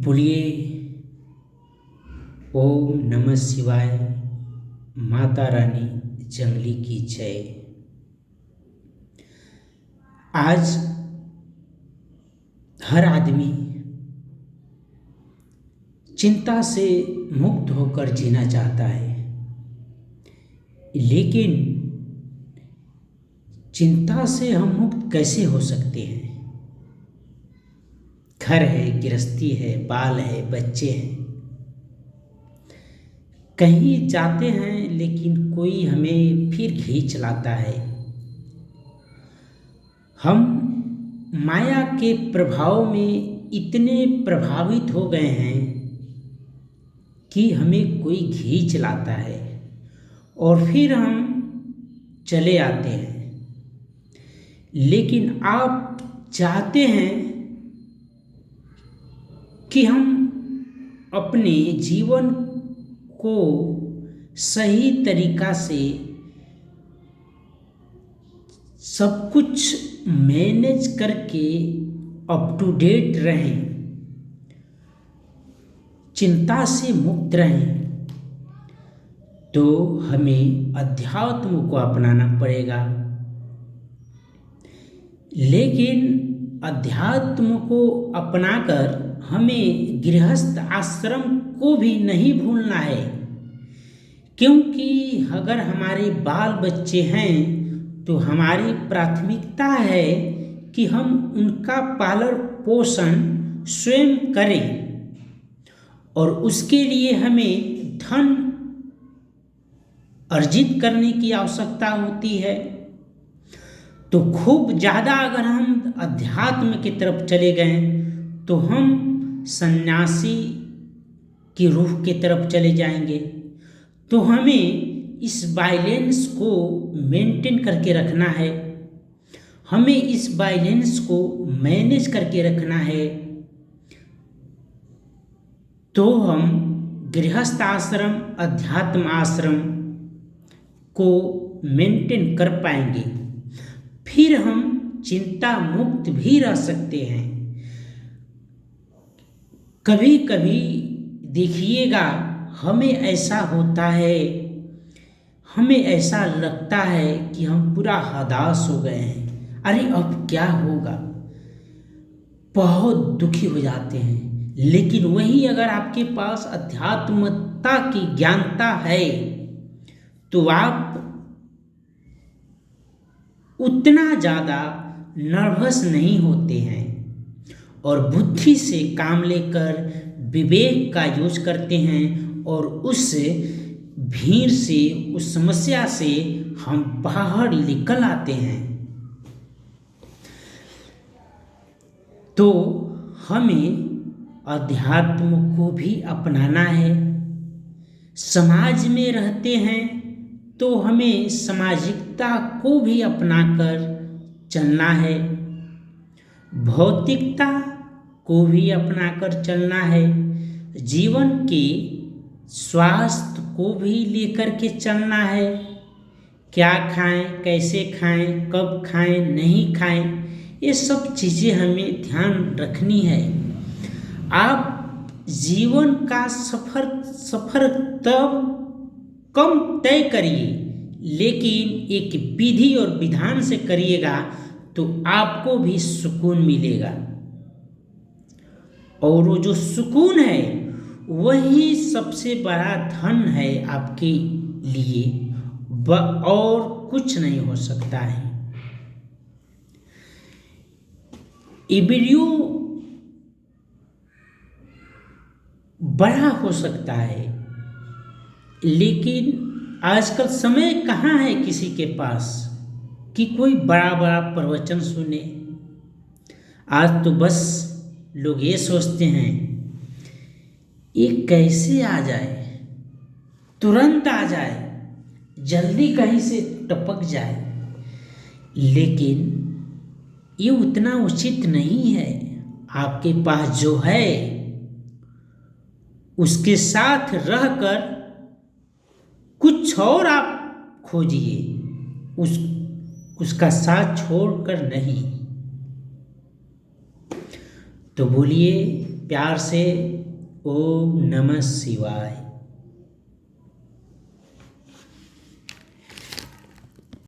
बोलिए ओम नमः शिवाय। माता रानी जंगली की जय। आज हर आदमी चिंता से मुक्त होकर जीना चाहता है, लेकिन चिंता से हम मुक्त कैसे हो सकते हैं? घर है, गृहस्थी है, बाल है, बच्चे हैं, कहीं जाते हैं लेकिन कोई हमें फिर खींच लाता है। हम माया के प्रभाव में इतने प्रभावित हो गए हैं कि हमें कोई खींच लाता है और फिर हम चले आते हैं। लेकिन आप चाहते हैं कि हम अपने जीवन को सही तरीका से सब कुछ मैनेज करके अप टू डेट रहें, चिंता से मुक्त रहें, तो हमें अध्यात्म को अपनाना पड़ेगा। लेकिन अध्यात्म को अपनाकर हमें गृहस्थ आश्रम को भी नहीं भूलना है, क्योंकि अगर हमारे बाल बच्चे हैं तो हमारी प्राथमिकता है कि हम उनका पालन पोषण स्वयं करें और उसके लिए हमें धन अर्जित करने की आवश्यकता होती है। तो खूब ज़्यादा अगर हम अध्यात्म की तरफ चले गए तो हम सन्यासी की रूह की तरफ चले जाएंगे। तो हमें इस बैलेंस को मेंटेन करके रखना है, हमें इस बैलेंस को मैनेज करके रखना है, तो हम गृहस्थ आश्रम अध्यात्म आश्रम को मेंटेन कर पाएंगे। फिर हम चिंता मुक्त भी रह सकते हैं। कभी कभी देखिएगा, हमें ऐसा होता है, हमें ऐसा लगता है कि हम पूरा हताश हो गए हैं, अरे अब क्या होगा, बहुत दुखी हो जाते हैं। लेकिन वही अगर आपके पास अध्यात्मता की ज्ञानता है तो आप उतना ज़्यादा नर्वस नहीं होते हैं और बुद्धि से काम लेकर विवेक का यूज करते हैं और उस भीड़ से, उस समस्या से हम बाहर निकल आते हैं। तो हमें अध्यात्म को भी अपनाना है। समाज में रहते हैं तो हमें सामाजिकता को भी अपनाकर चलना है, भौतिकता को भी अपनाकर चलना है, जीवन के स्वास्थ्य को भी लेकर के चलना है। क्या खाएं, कैसे खाएं, कब खाएं, नहीं खाएं, ये सब चीज़ें हमें ध्यान रखनी है। आप जीवन का सफ़र तब कम तय करिए, लेकिन एक विधि और विधान से करिएगा तो आपको भी सुकून मिलेगा। और वो जो सुकून है वही सबसे बड़ा धन है आपके लिए, और कुछ नहीं हो सकता है। ये वीडियो बड़ा हो सकता है, लेकिन आजकल समय कहाँ है किसी के पास कि कोई बड़ा बड़ा प्रवचन सुने। आज तो बस लोग ये सोचते हैं ये कैसे आ जाए, तुरंत आ जाए, जल्दी कहीं से टपक जाए। लेकिन ये उतना उचित नहीं है। आपके पास जो है उसके साथ रहकर कुछ और आप खोजिए, उसका साथ छोड़कर नहीं। तो बोलिए प्यार से ओम नमः शिवाय।